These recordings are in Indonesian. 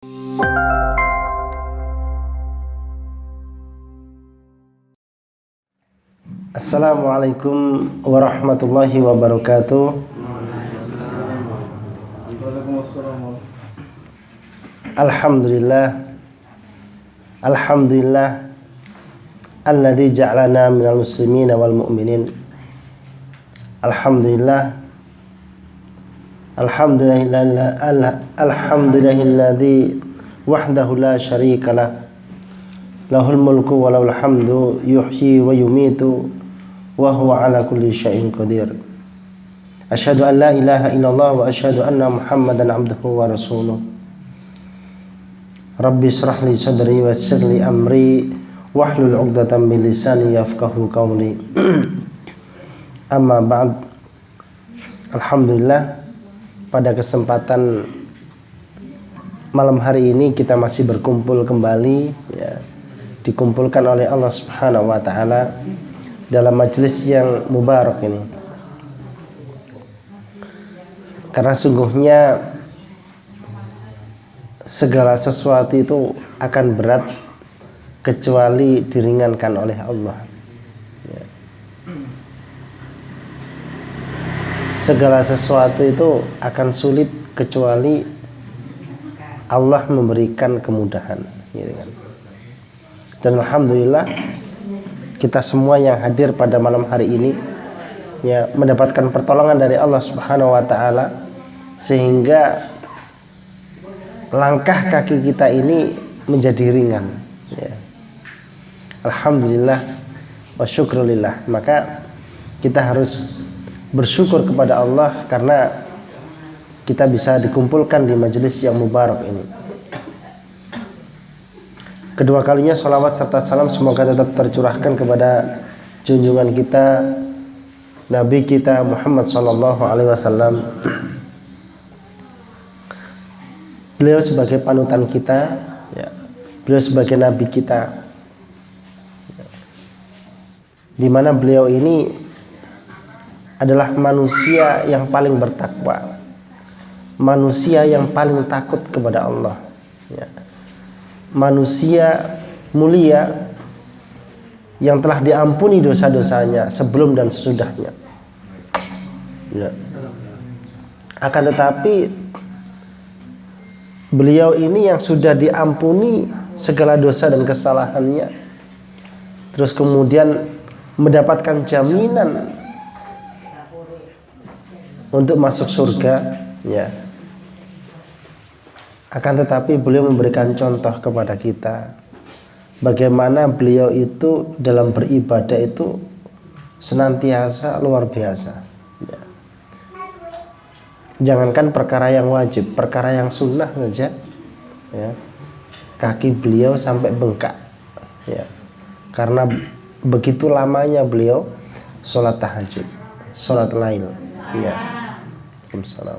Assalamualaikum warahmatullahi wabarakatuh. Alhamdulillah alladzi ja'alana minal muslimina wal mu'minin. Alhamdulillahilladzi wahdahu la syarikalah, lahul mulku wa lahul hamdu, yuhyi wa yumitu wa huwa ala kulli syai'in qadir. Asyhadu an la ilaha illallah wa asyhadu anna Muhammadan abduhu wa rasuluh. Rabbi israh li sadri wa yassir li amri wahlul 'uqdatam min lisani yafqahu qawli. Amma ba'd. Alhamdulillah, pada kesempatan malam hari ini kita masih berkumpul kembali, ya, dikumpulkan oleh Allah Subhanahu wa taala dalam majelis yang mubarak ini. Karena sungguhnya segala sesuatu itu akan berat kecuali diringankan oleh Allah. Ya. Segala sesuatu itu akan sulit kecuali Allah memberikan kemudahan, gitu kan. Dan alhamdulillah kita semua yang hadir pada malam hari ini, ya, mendapatkan pertolongan dari Allah Subhanahu wa taala sehingga langkah kaki kita ini menjadi ringan, ya. Alhamdulillah wa syukrulillah. Maka kita harus bersyukur kepada Allah karena kita bisa dikumpulkan di majelis yang mubarak ini. Kedua kalinya salawat serta salam semoga tetap tercurahkan kepada junjungan kita, Nabi kita Muhammad sallallahu alaihi wasallam. Beliau sebagai panutan kita, ya, beliau sebagai nabi kita, di mana beliau ini adalah manusia yang paling bertakwa, manusia yang paling takut kepada Allah, ya, manusia mulia yang telah diampuni dosa-dosanya sebelum dan sesudahnya, ya. Akan tetapi beliau ini yang sudah diampuni segala dosa dan kesalahannya, terus kemudian mendapatkan jaminan untuk masuk surga, ya. Akan tetapi beliau memberikan contoh kepada kita bagaimana beliau itu dalam beribadah itu senantiasa luar biasa, ya. Jangankan perkara yang wajib, perkara yang sunnah saja, ya, kaki beliau sampai bengkak, ya, karena begitu lamanya beliau sholat tahajud, sholat lail, ya. Waalaikumsalam.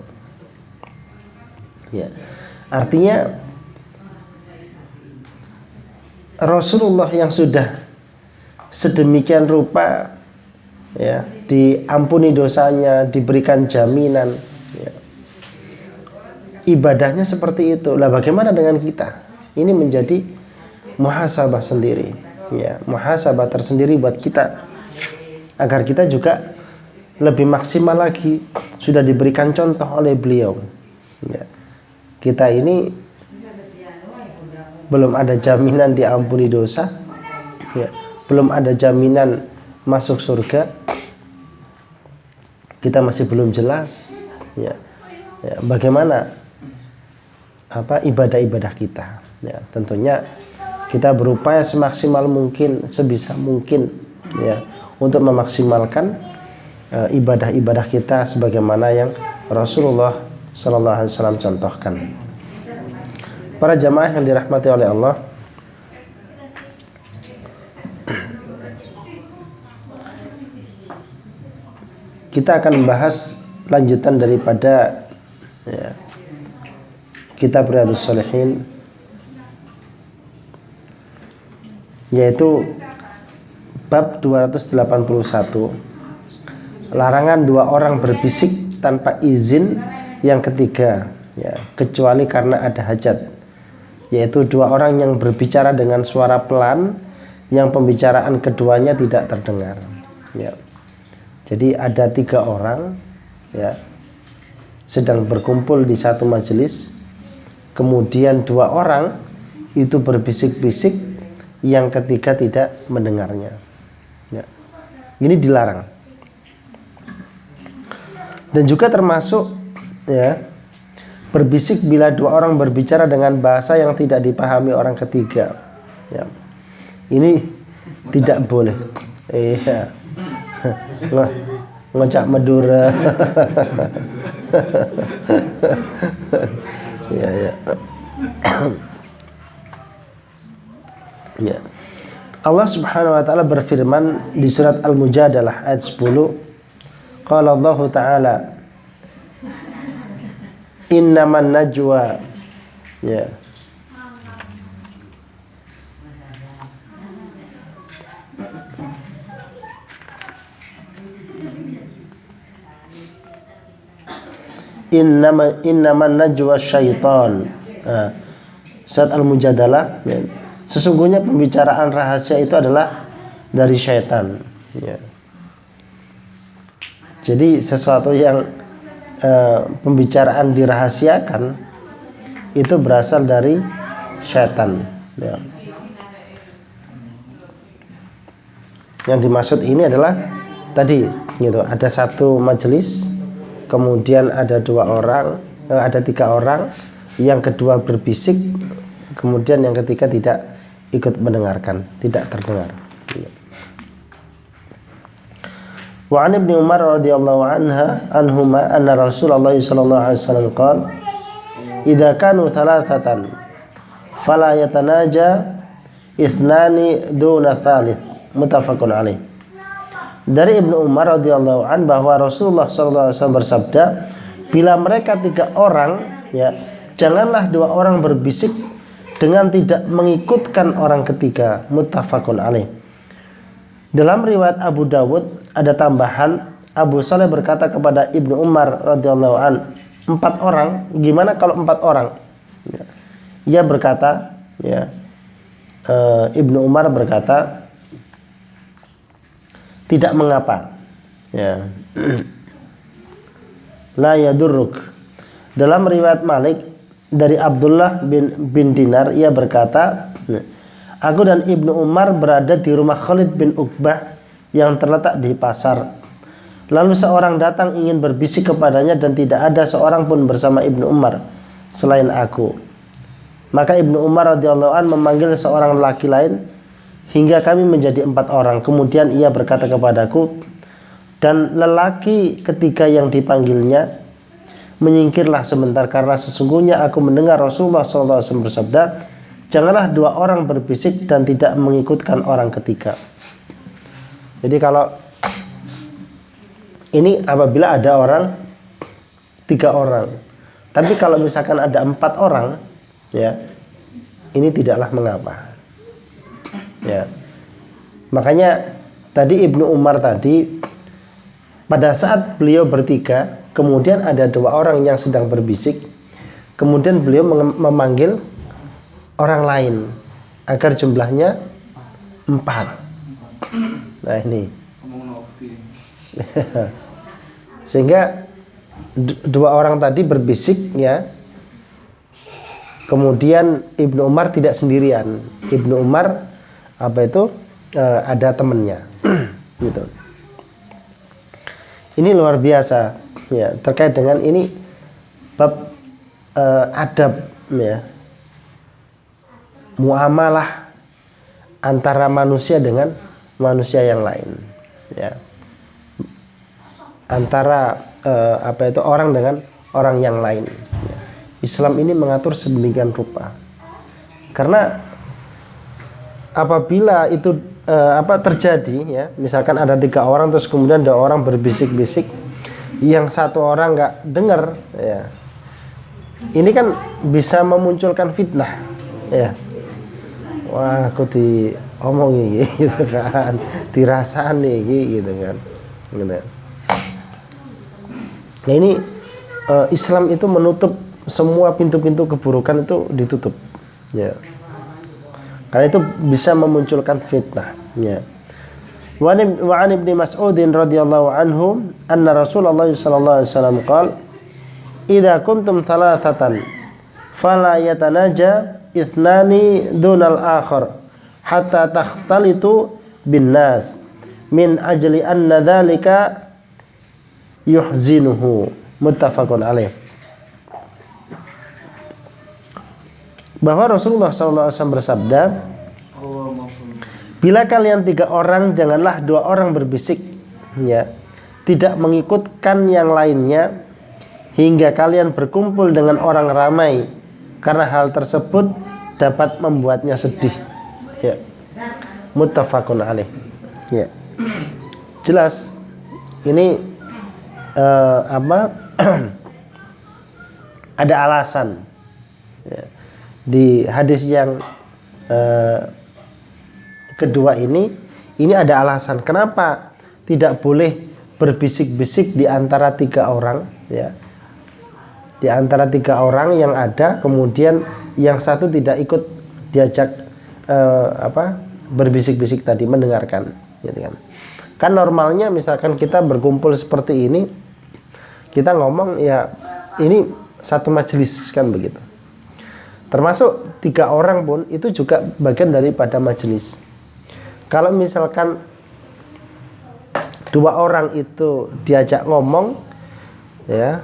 Ya. Artinya Rasulullah yang sudah sedemikian rupa, ya, diampuni dosanya, diberikan jaminan, ya, ibadahnya seperti itu. Lah bagaimana dengan kita? Ini menjadi muhasabah sendiri, ya, muhasabah tersendiri buat kita agar kita juga lebih maksimal lagi. Sudah diberikan contoh oleh beliau, ya. Kita ini belum ada jaminan diampuni dosa, ya, belum ada jaminan masuk surga. Kita masih belum jelas, ya, ya, bagaimana ibadah-ibadah kita, ya. Tentunya kita berupaya semaksimal mungkin, sebisa mungkin, ya, untuk memaksimalkan ibadah-ibadah kita sebagaimana yang Rasulullah sallallahu alaihi wasallam contohkan. Para jamaah yang dirahmati oleh Allah, kita akan membahas lanjutan daripada, ya, kitab Riyadhus Shalihin, yaitu bab 281, larangan dua orang berbisik tanpa izin yang ketiga, ya, kecuali karena ada hajat. yaitu dua orang yang berbicara dengan suara pelan yang pembicaraan keduanya tidak terdengar, ya. Jadi ada 3 orang, ya, sedang berkumpul di satu majelis, kemudian 2 orang itu berbisik-bisik, yang ketiga tidak mendengarnya, ya. Ini dilarang. Dan juga termasuk, ya, berbisik bila 2 orang berbicara dengan bahasa yang tidak dipahami orang ketiga, ya. Ini tidak boleh. Iya. Ngocak Madura. Ya, ya. Ya. Allah Subhanahu wa taala berfirman di surat Al-Mujadalah ayat 10. Qala Allah Ta'ala, innaman najwa, ya. Innaman najwa syaitan. Surat Al-Mujadalah, ya. Sesungguhnya pembicaraan rahasia itu adalah dari syaitan, ya. Jadi sesuatu yang pembicaraan dirahasiakan itu berasal dari syaitan, ya. Yang dimaksud ini adalah tadi, gitu, ada satu majelis, kemudian ada 2 orang, ada 3 orang, yang kedua berbisik, kemudian yang ketiga tidak ikut mendengarkan, tidak terdengar. Wa an Ibnu Umar radhiyallahu anhuma anna Rasulullah sallallahu alaihi wasallam qala idza kanu thalathatan fala yatanaja ithnani duna thalith, muttafaqun alaih. Dari Ibnu Umar radhiyallahu an bahwa Rasulullah sallallahu alaihi wasallam bersabda, bila mereka 3 orang, ya, janganlah 2 orang berbisik dengan tidak mengikutkan orang ketiga, muttafaqun alaih. Dalam riwayat Abu Dawud ada tambahan, Abu Saleh berkata kepada Ibnu Umar radhiyallahu an, 4 orang, gimana kalau 4 orang? Ya. Ia berkata, ya, Ibnu Umar berkata, tidak mengapa, ya. La yadurruk. Dalam riwayat Malik dari Abdullah bin Dinar, ia berkata, aku dan Ibnu Umar berada di rumah Khalid bin Uqbah yang terletak di pasar. Lalu seorang datang ingin berbisik kepadanya dan tidak ada seorang pun bersama Ibnu Umar selain aku. Maka Ibnu Umar radhiyallahu an memanggil seorang lelaki lain hingga kami menjadi 4 orang. Kemudian ia berkata kepadaku, dan lelaki ketiga yang dipanggilnya, menyingkirlah sebentar karena sesungguhnya aku mendengar Rasulullah SAW bersabda, janganlah 2 orang berbisik dan tidak mengikutkan orang ketiga. Jadi kalau ini apabila ada orang 3 orang, tapi kalau misalkan ada 4 orang, ya, ini tidaklah mengapa, ya. Makanya tadi Ibnu Umar tadi, pada saat beliau bertiga, kemudian ada 2 orang yang sedang berbisik, kemudian beliau memanggil orang lain agar jumlahnya 4. Nah ini sehingga 2 orang tadi berbisik, ya. Kemudian Ibnu Umar tidak sendirian. Ibnu Umar ada temannya, gitu. Ini luar biasa, ya, terkait dengan ini bab adab, ya, muamalah antara manusia dengan manusia yang lain, ya, antara orang dengan orang yang lain, ya. Islam ini mengatur sedemikian rupa, karena apabila itu terjadi, ya, misalkan ada 3 orang terus kemudian 2 orang berbisik-bisik, yang 1 orang nggak dengar, ya, ini kan bisa memunculkan fitnah, ya. Wah, aku diomongi gitu kan, dirasani gitu kan, gitu. Nah ini Islam itu menutup semua pintu-pintu keburukan, itu ditutup, Ya. Karena itu bisa memunculkan fitnah. Ya. Wa an Ibnu Mas'ud radhiyallahu anhu anna Rasulullah sallallahu alaihi wasallam qala idza kuntum thalathatan fala yatanaja ithnani dunal akhar hatta takhtalitu bin nas min ajli anna dzalika yuhzinuhu. Muttafaqun alaih. Bahwa Rasulullah SAW bersabda, bila kalian 3 orang, janganlah 2 orang berbisik, ya, tidak mengikutkan yang lainnya hingga kalian berkumpul dengan orang ramai, karena hal tersebut dapat membuatnya sedih. Ya. Muttafaqun alaih. Ya. Jelas ini ada alasan, ya. Di hadis yang kedua ini ada alasan kenapa tidak boleh berbisik-bisik di antara 3 orang, ya. Di antara 3 orang yang ada, kemudian yang satu tidak ikut diajak berbisik-bisik tadi, mendengarkan, gitu kan. Kan normalnya misalkan kita berkumpul seperti ini, kita ngomong ya ini satu majelis kan begitu. Termasuk 3 orang pun itu juga bagian daripada majelis. Kalau misalkan 2 orang itu diajak ngomong, ya,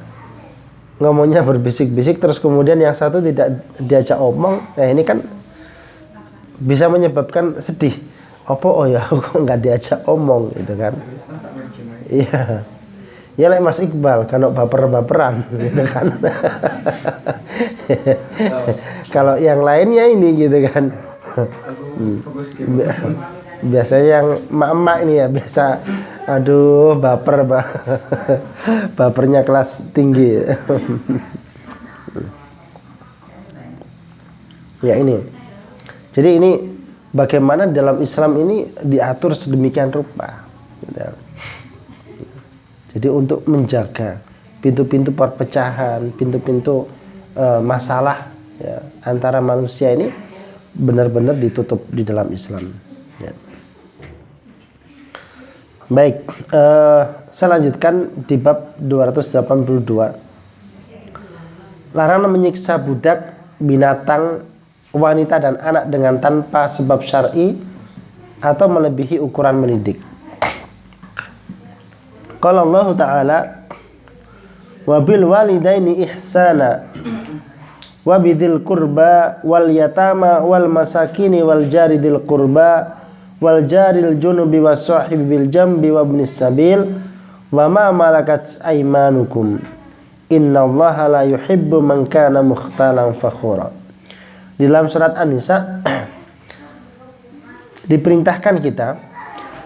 ngomongnya berbisik-bisik, terus kemudian yang satu tidak diajak ngomong, ini kan bisa menyebabkan sedih. Oh ya, kok nggak diajak ngomong, gitu kan? Iya. Ya like Mas Iqbal, kalau baper-baperan, gitu kan. Kalau yang lainnya ini, gitu kan. Biasanya yang emak-emak ini ya biasa, aduh baper, bapernya kelas tinggi. Ya ini. Jadi ini bagaimana dalam Islam ini diatur sedemikian rupa. Jadi untuk menjaga pintu-pintu perpecahan, pintu-pintu masalah, ya, antara manusia ini benar-benar ditutup di dalam Islam. Ya. Baik, saya lanjutkan di bab 282. Larangan menyiksa budak, binatang, wanita dan anak dengan tanpa sebab syar'i atau melebihi ukuran mendidik. Qala Allah Ta'ala wa bil walidaini ihsana wa bidzil qurba wal yatama wal masakini wal jari dzil qurba wal jaril junubi was sahibi bil jambi wa ibnis sabil wa ma malakat aymanukum innallaha la yuhibbu man kana mukhtalan fakhura. Di dalam surat An-Nisa diperintahkan kita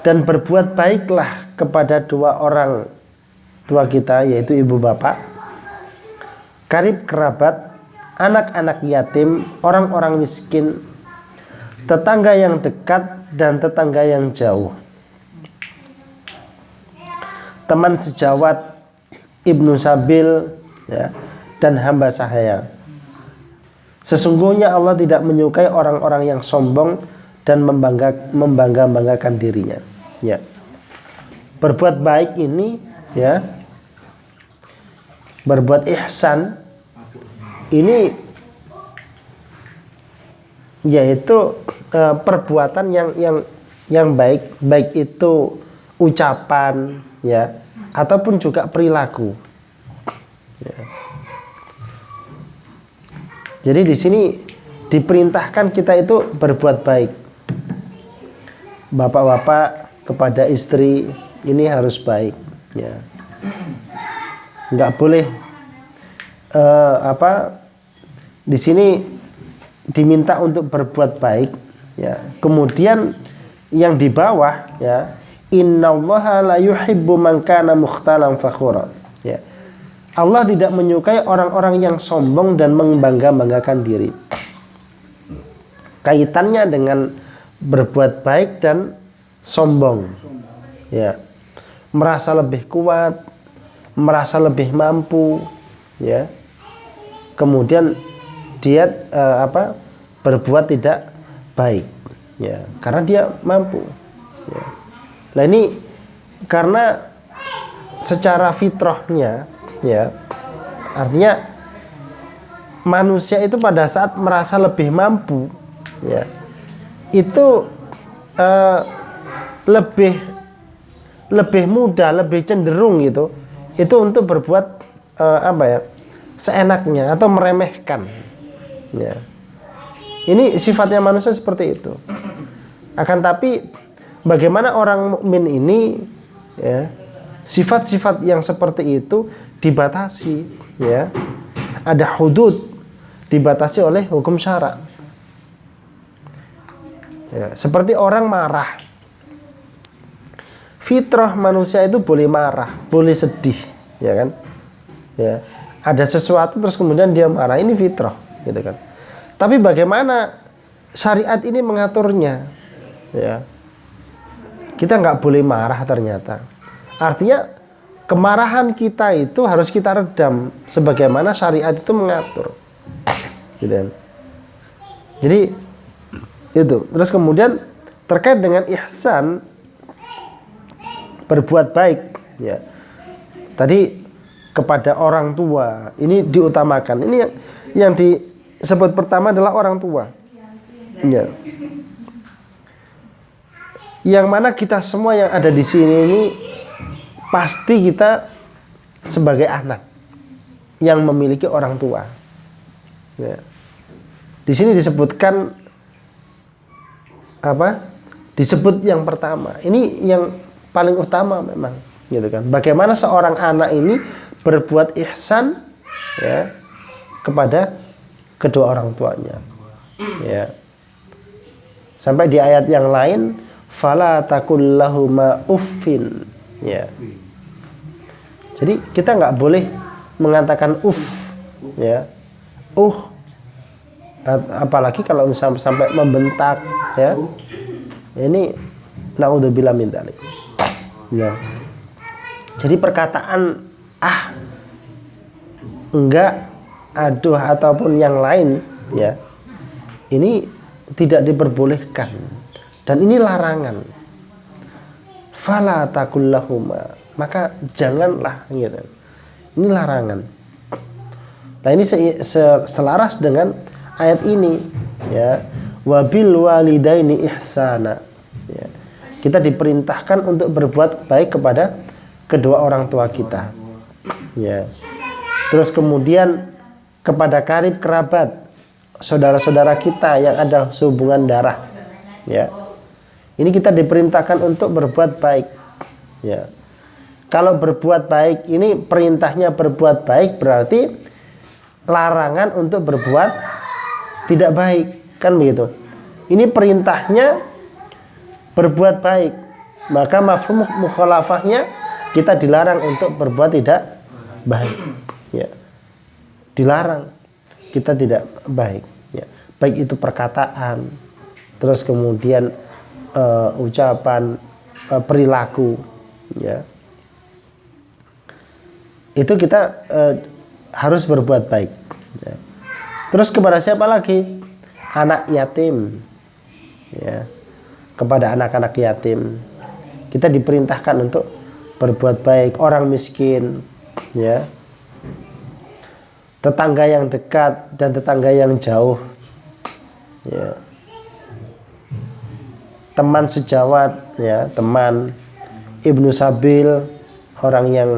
dan berbuat baiklah kepada 2 orang tua kita, yaitu ibu bapak, karib kerabat, anak-anak yatim, orang-orang miskin, tetangga yang dekat dan tetangga yang jauh, teman sejawat, ibnu sabil, ya, dan hamba sahaya. Sesungguhnya Allah tidak menyukai orang-orang yang sombong dan membangga-banggakan dirinya. Ya. Berbuat baik ini, ya, berbuat ihsan ini yaitu perbuatan yang baik, baik itu ucapan, ya, ataupun juga perilaku. Ya. Jadi di sini diperintahkan kita itu berbuat baik. Bapak-bapak kepada istri ini harus baik, ya. Nggak boleh di sini diminta untuk berbuat baik, ya. Kemudian yang di bawah, ya, innallaha la yuhibbu man kana mukhtalan fakhura, ya. Allah tidak menyukai orang-orang yang sombong dan membangga-banggakan diri. Kaitannya dengan berbuat baik dan sombong, ya. Merasa lebih kuat, merasa lebih mampu, ya. Kemudian dia berbuat tidak baik, ya, karena dia mampu. Ya. Nah ini karena secara fitrahnya, ya, artinya manusia itu pada saat merasa lebih mampu, ya, itu lebih mudah, lebih cenderung gitu, itu untuk berbuat seenaknya atau meremehkan. Ya. Ini sifatnya manusia seperti itu. Akan tapi bagaimana orang mukmin ini, ya, sifat-sifat yang seperti itu dibatasi, ya, ada hudud, dibatasi oleh hukum syara. Ya, seperti orang marah, fitrah manusia itu boleh marah, boleh sedih, ya kan? Ya, ada sesuatu terus kemudian dia marah, ini fitrah, gitu kan? Tapi bagaimana syariat ini mengaturnya? Ya, kita nggak boleh marah ternyata. Artinya kemarahan kita itu harus kita redam, sebagaimana syariat itu mengatur. Gitu kan? Jadi itu. Terus kemudian terkait dengan ihsan, berbuat baik, ya. Tadi kepada orang tua ini diutamakan. Ini yang disebut pertama adalah orang tua. Ya. Yang mana kita semua yang ada di sini ini pasti kita sebagai anak yang memiliki orang tua. Ya. Di sini disebutkan apa? Disebut yang pertama. Ini yang paling utama memang, gitu kan? Bagaimana seorang anak ini berbuat ihsan, ya, kepada kedua orang tuanya, ya. Sampai di ayat yang lain, fala taqul lahuma uffin, ya. Jadi kita nggak boleh mengatakan ya, apalagi kalau misalnya sampai membentak, ya. Ini naudzubillah min dzalik. Ya. Jadi perkataan enggak, aduh ataupun yang lain, ya, ini tidak diperbolehkan dan ini larangan. Fala taqul lahuma, maka janganlah, gitu. Ini larangan. Nah ini selaras dengan ayat ini, ya, wabil walidaini ihsana, ya. Kita diperintahkan untuk berbuat baik kepada kedua orang tua kita, ya. Terus kemudian kepada karib kerabat, saudara-saudara kita yang ada hubungan darah, ya. Ini kita diperintahkan untuk berbuat baik, ya. Kalau berbuat baik ini perintahnya berbuat baik, berarti larangan untuk berbuat tidak baik, kan begitu. Ini perintahnya berbuat baik, maka mafhum mukhalafahnya kita dilarang untuk berbuat tidak baik, ya. Dilarang kita tidak baik, ya. Baik itu perkataan, terus kemudian ucapan, perilaku, ya. Itu kita harus berbuat baik, ya. Terus kepada siapa lagi? Anak yatim, ya. Kepada anak-anak yatim kita diperintahkan untuk berbuat baik. Orang miskin, ya, tetangga yang dekat dan tetangga yang jauh, ya, teman sejawat, ya, teman ibnu sabil, orang yang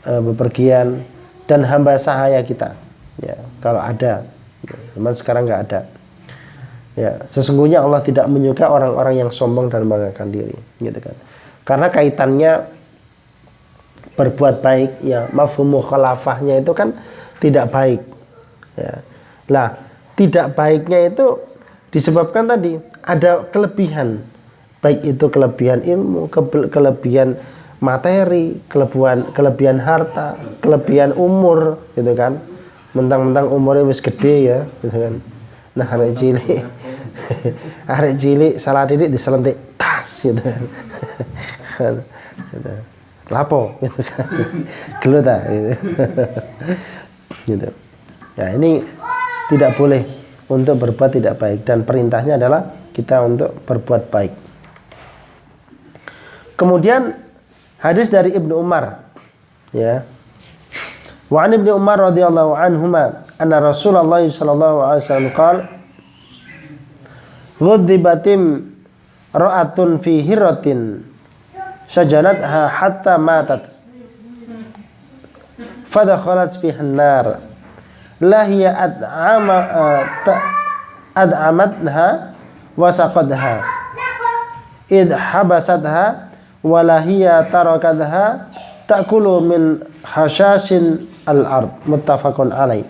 bepergian, dan hamba sahaya kita, ya, kalau ada, ya, teman sekarang nggak ada. Ya, sesungguhnya Allah tidak menyuka orang-orang yang sombong dan membanggakan diri, gitu kan. Karena kaitannya berbuat baik, ya, mafhum mukhalafahnya itu kan tidak baik, ya. Lah, tidak baiknya itu disebabkan tadi ada kelebihan, baik itu kelebihan ilmu, kelebihan materi, kelebihan harta, kelebihan umur, gitu kan. Mentang-mentang umurnya wis gede, ya, gitu kan. Nah, arek cilik arek cilik salah didik diselentik tas, gitu kan. Gitu. Lapo, gitu kan. Gelut ta, gitu. Gitu. Ya, ini tidak boleh untuk berbuat tidak baik, dan perintahnya adalah kita untuk berbuat baik. Kemudian hadis dari Ibnu Umar, ya. Wa an Ibnu Umar radhiyallahu anhuma anna Rasulullah sallallahu alaihi wasallam qala ghuddibatim ra'atun fi hirratin sajanatha hatta matat fadakhalat fiha an-nar la hiya ad'amatha wa saqadha id habasatha wa la hiya tarakatha ta'kulu min hashasin al-ard. Muttafaqun alaih.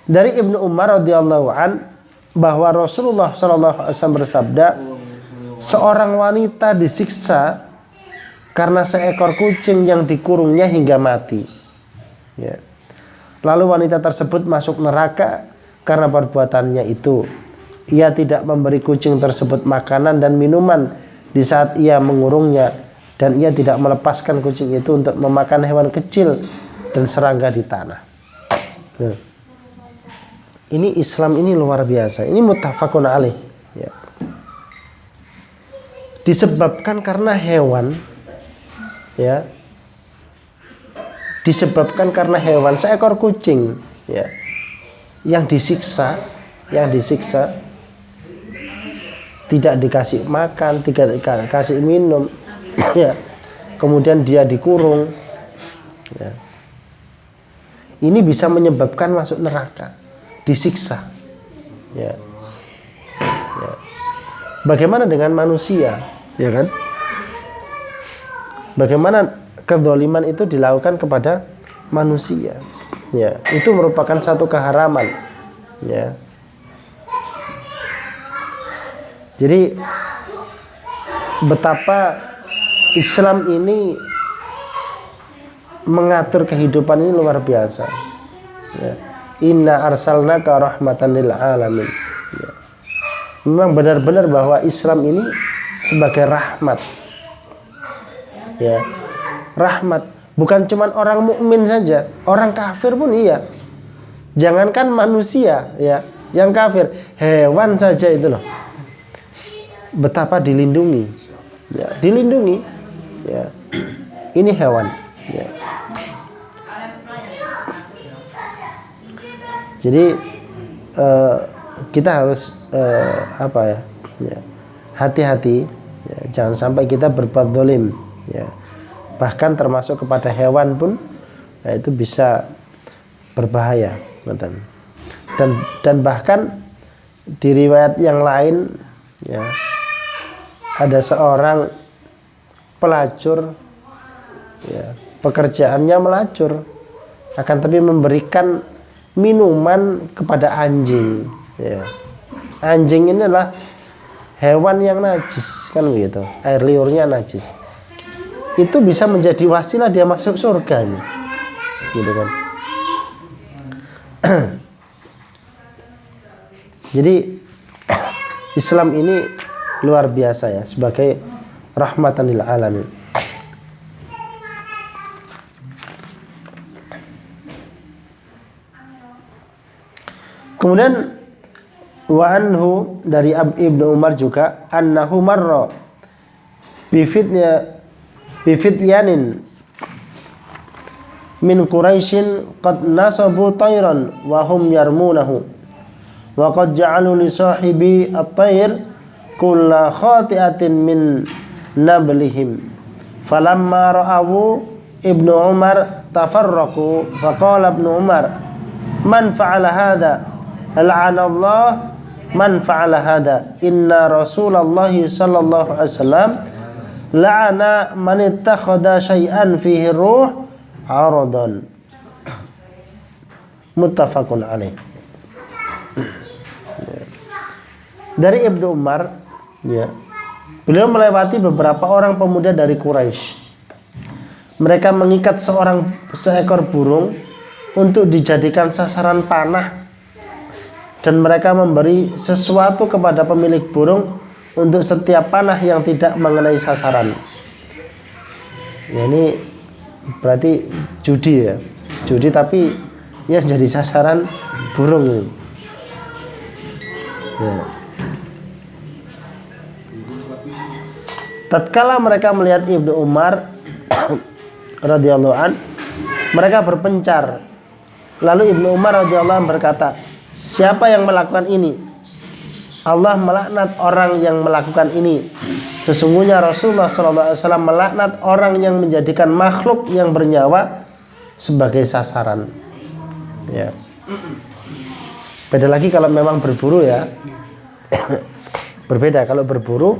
Dari Ibnu Umar radhiyallahu an bahwa Rasulullah sallallahu alaihi wasallam bersabda, seorang wanita disiksa karena seekor kucing yang dikurungnya hingga mati. Ya. Lalu wanita tersebut masuk neraka karena perbuatannya itu. Ia tidak memberi kucing tersebut makanan dan minuman di saat ia mengurungnya, dan ia tidak melepaskan kucing itu untuk memakan hewan kecil dan serangga di tanah. Nah, ini Islam ini luar biasa. Ini muttafaqun alaih. Ya. Disebabkan karena hewan, ya. Disebabkan karena hewan, seekor kucing, ya, yang disiksa, tidak dikasih makan, tidak dikasih minum, ya, kemudian dia dikurung, ya. Ini bisa menyebabkan masuk neraka, disiksa, ya. Ya. Bagaimana dengan manusia, ya kan? Bagaimana kezaliman itu dilakukan kepada manusia, ya, itu merupakan satu keharaman, ya. Jadi betapa Islam ini mengatur kehidupan ini luar biasa, ya. Inna arsalnaka rahmatan lil alamin, ya. Memang benar-benar bahwa Islam ini sebagai rahmat, ya. Rahmat bukan cuma orang mukmin saja, orang kafir pun iya. Jangankan manusia, ya, yang kafir, hewan saja itu loh, betapa dilindungi, ya, dilindungi, ya. Ini hewan, ya. Jadi kita harus hati-hati, ya, jangan sampai kita berbuat zalim, ya. Bahkan termasuk kepada hewan pun, ya, itu bisa berbahaya, dan bahkan di riwayat yang lain, ya, ada seorang pelacur, ya, pekerjaannya melacur, akan tapi memberikan minuman kepada anjing, ya. Anjing ini adalah hewan yang najis, kan begitu, air liurnya najis. Itu bisa menjadi wasilah dia masuk surga, gitu kan. Jadi Islam ini luar biasa, ya, sebagai rahmatan lil alamin. Kemudian wa anhu dari Ibnu Umar juga annahu marra bi fityanin min Quraisyin qad nasabu tayran wa hum yarmunahu wa qad ja'alu li sahibi at-tayr kulla khati'atin min nablihim falamma ra'awu Ibnu Umar tafarraqu faqala Ibnu Umar man fa'ala hadha la'anallah man fa'ala hadha inna Rasulullah sallallahu alaihi wasallam la'ana man ittakhadha syai'an fihi ruh aradan. Muttafaqun alaih. Dari Ibnu Umar, ya, beliau melewati beberapa orang pemuda dari Quraisy. Mereka mengikat seekor burung untuk dijadikan sasaran panah, dan mereka memberi sesuatu kepada pemilik burung untuk setiap panah yang tidak mengenai sasaran. Ya, ini berarti judi, ya, judi tapi ya jadi sasaran burung ini. Ya. Tatkala mereka melihat Ibnu Umar radhiyallahu an, mereka berpencar. Lalu Ibnu Umar radhiyallahu an berkata, siapa yang melakukan ini? Allah melaknat orang yang melakukan ini. Sesungguhnya Rasulullah SAW melaknat orang yang menjadikan makhluk yang bernyawa sebagai sasaran. Ya. Beda lagi kalau memang berburu ya. Berbeda kalau berburu,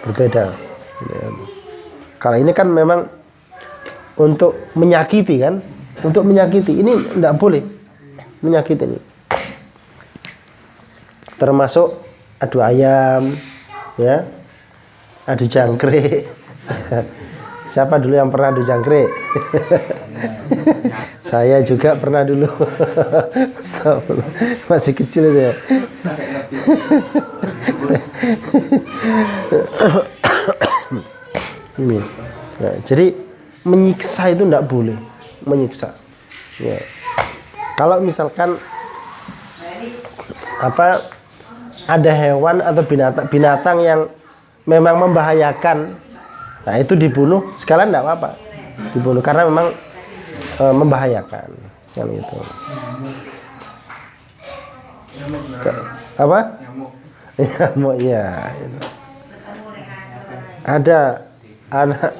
berbeda. Ya. Kalau ini kan memang untuk menyakiti kan, untuk menyakiti ini tidak boleh menyakiti ini. Termasuk adu ayam, ya, adu jangkrik. Siapa dulu yang pernah adu jangkrik? Saya juga pernah dulu. Masih kecil itu ya. Ini. Ya, jadi menyiksa itu tidak boleh, menyiksa. Ya. Kalau misalkan ada hewan atau binatang yang memang membahayakan, nah itu dibunuh sekalian tidak apa-apa, dibunuh karena memang membahayakan, yang itu. Apa? Nyamuk, ya. Itu. Ada anak,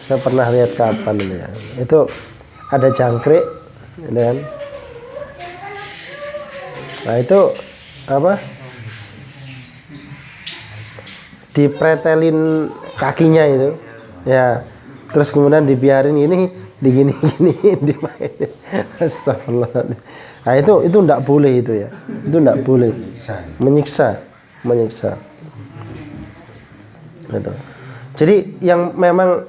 saya pernah lihat kapan ini ya, itu ada jangkrik, kan? Nah itu dipretelin kakinya itu, ya. Terus kemudian dibiarin ini, digini-giniin, dimainin. Astagfirullah. Nah itu tidak boleh itu ya, itu tidak boleh. Menyiksa. Gitu. Jadi yang memang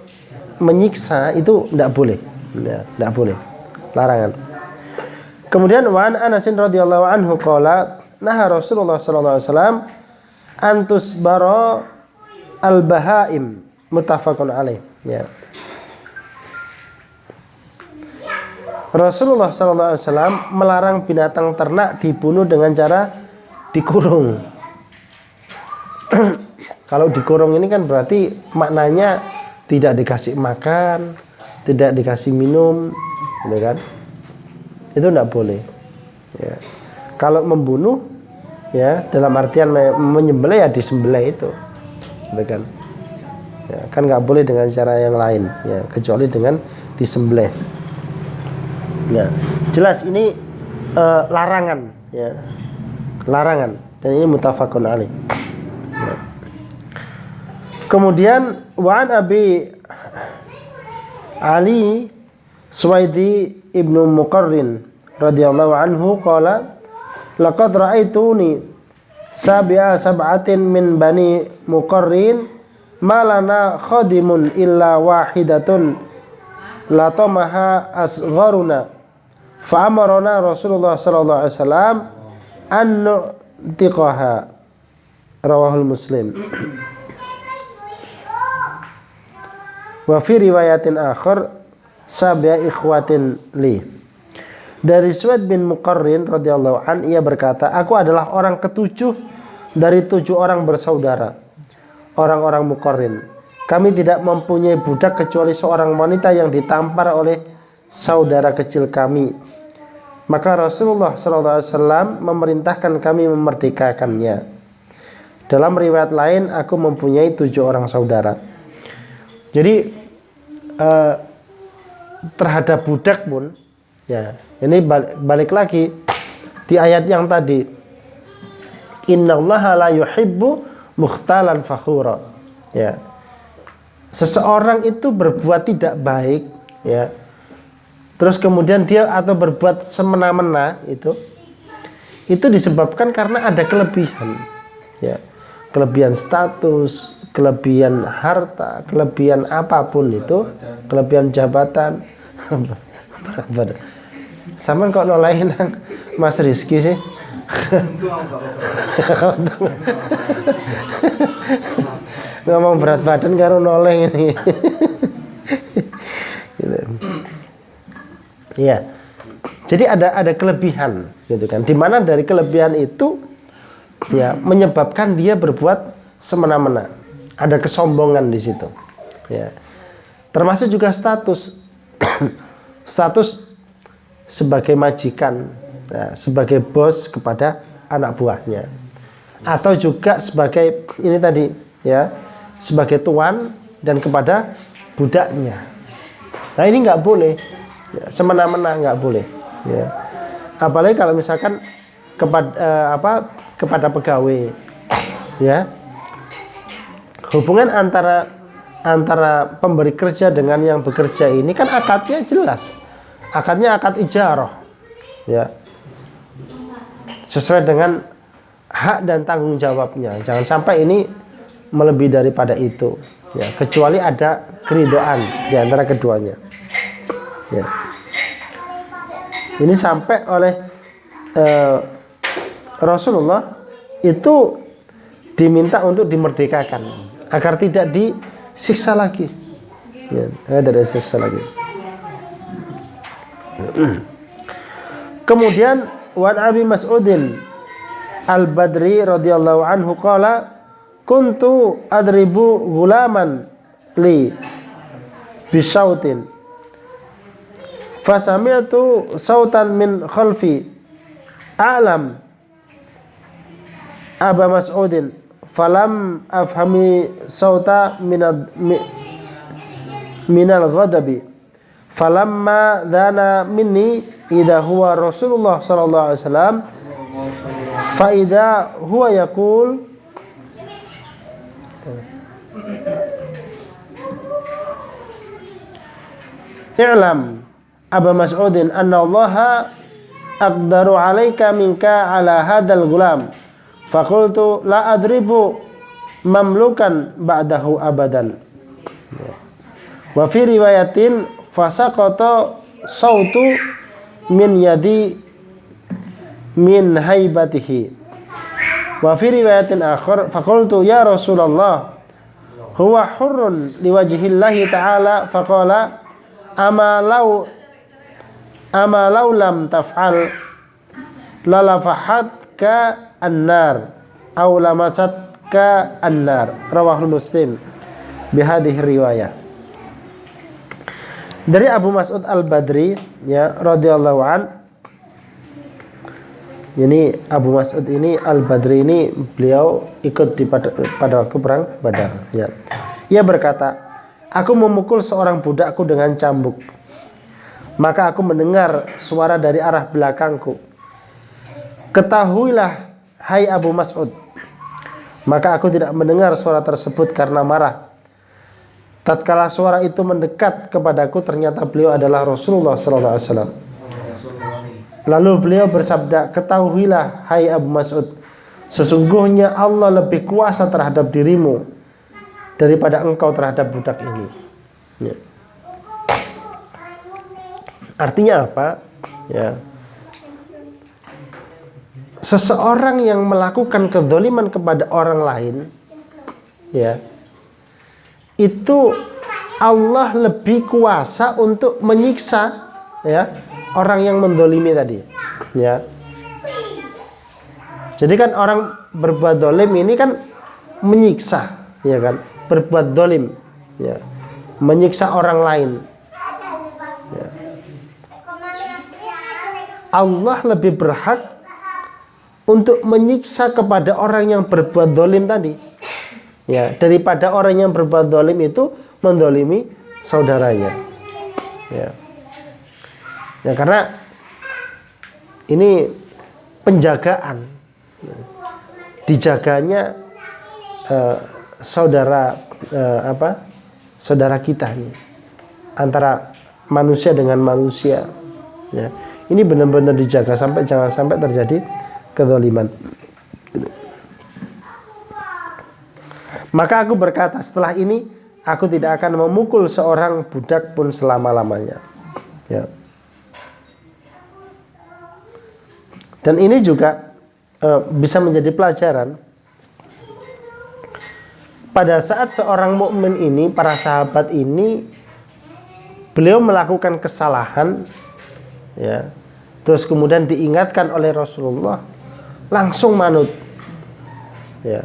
menyiksa itu tidak boleh, ya, tidak boleh, larangan. Kemudian Wan Anasin radhiyallahu anhu qala naha Rasulullah sallallahu alaihi wasallam antus baro al bahaim muttafaqun alaih. Ya. Rasulullah sallallahu alaihi wasallam melarang binatang ternak dibunuh dengan cara dikurung. Kalau dikurung ini kan berarti maknanya tidak dikasih makan, tidak dikasih minum, gitu kan? Itu tidak boleh. Ya. Kalau membunuh, ya dalam artian menyembelih ya disembelih itu, gitu kan? Ya, kan nggak boleh dengan cara yang lain, ya kecuali dengan disembelih. Ya, jelas ini larangan, ya larangan, dan ini muttafaqun alaih. Ya. Kemudian Wa'an Abi Ali Suwaidi ibnu Muqarrin radhiyallahu anhu qala laqad ra'aituni sab'atin min bani Muqarrin ma lana khadimun illa wahidatun latamaha asgharuna fa amarna Rasulullah sallallahu alaihi wasallam an nu'tiqaha rawahul Muslim. Wa fi riwayatin akhar sab'a ikhwatin li. Dari Suwaid bin Muqarrin radhiyallahu an, ia berkata, aku adalah orang ketujuh dari 7 orang bersaudara, orang-orang Muqarrin. Kami tidak mempunyai budak kecuali seorang wanita yang ditampar oleh saudara kecil kami. Maka Rasulullah SAW memerintahkan kami memerdekakannya. Dalam riwayat lain, aku mempunyai 7 orang saudara. Jadi terhadap budak pun, ya ini balik lagi di ayat yang tadi, innallaha la yuhibbu mukhtalan fakhura. Ya, seseorang itu berbuat tidak baik, ya, terus kemudian dia atau berbuat semena-mena, itu disebabkan karena ada kelebihan, ya, kelebihan status, kelebihan harta, kelebihan apapun itu, kelebihan jabatan. Sama kok nolain Mas Rizky sih. Ngomong berat badan karo noleh ini. Gitu. Ya. Jadi ada kelebihan gitu kan. Di mana dari kelebihan itu ya, menyebabkan dia berbuat semena-mena. Ada kesombongan di situ. Ya. Termasuk juga status status sebagai majikan, ya, sebagai bos kepada anak buahnya, atau juga sebagai ini tadi, ya, sebagai tuan dan kepada budaknya. Nah ini nggak boleh, ya, semena-mena nggak boleh. Ya. Apalagi kalau misalkan kepada pegawai, ya, hubungan antara pemberi kerja dengan yang bekerja ini kan akadnya jelas, akadnya akad ijarah, ya, sesuai dengan hak dan tanggung jawabnya. Jangan sampai ini melebihi daripada itu, ya, kecuali ada keridhaan di antara keduanya. Ya. Ini sampai oleh Rasulullah itu diminta untuk dimerdekakan agar tidak disiksa lagi, ya, agar tidak disiksa lagi. Kemudian wan Abi Mas'udin Al-Badri radhiyallahu anhu qala kuntu adribu gulaman li bisautin fasami'tu sautan min khalfi a'lam Aba Mas'udin falam afhami sauta minal ghadabi falamma dhana minni idha huwa Rasulullah sallallahu alaihi wasallam fa idha huwa yaqul i'lam Aba Mas'udin anna Allaha aqdaru alaika minka ala hadal gulam faqultu la adribu mamlukan ba'dahu abadan. Wa fi riwayatin fasaqata sautu min yadi min haibatihi. Wa fi riwayatin akhar faqultu ya Rasulullah huwa hurrun liwajhillahi ta'ala faqala ama law lam taf'al lalafahat ka an-nar aw lamasat ka an-nar rawahul Muslim bihadhihi riwayah. Dari Abu Mas'ud Al-Badri, ya, radhiyallahu an. Ini Abu Mas'ud ini Al-Badri ini beliau ikut pada waktu perang Badar, ya. Ia berkata, aku memukul seorang budakku dengan cambuk. Maka aku mendengar suara dari arah belakangku. Ketahuilah, hai Abu Mas'ud. Maka aku tidak mendengar suara tersebut karena marah. Tatkala suara itu mendekat kepadaku, ternyata beliau adalah Rasulullah SAW. Lalu beliau bersabda, ketahuilah, hai Abu Mas'ud, sesungguhnya Allah lebih kuasa terhadap dirimu daripada engkau terhadap budak ini. Ya. Artinya apa? Ya. Seseorang yang melakukan kezaliman kepada orang lain, ya, itu Allah lebih kuasa untuk menyiksa, ya, orang yang mendolimi tadi, ya. Jadi kan orang berbuat dolim ini kan menyiksa, ya kan, berbuat dolim, ya, menyiksa orang lain. Ya. Allah lebih berhak untuk menyiksa kepada orang yang berbuat dolim tadi, ya, daripada orang yang berbuat dolim itu mendolimi saudaranya, ya. Ya, karena ini penjagaan, dijaganya saudara kita nih, antara manusia dengan manusia, ya. Ini benar-benar dijaga sampai jangan sampai terjadi kezaliman. Maka aku berkata, setelah ini aku tidak akan memukul seorang budak pun selama-lamanya, ya. Dan ini juga bisa menjadi pelajaran pada saat seorang mukmin ini, para sahabat ini, beliau melakukan kesalahan, ya, terus kemudian diingatkan oleh Rasulullah, langsung manut, Ya.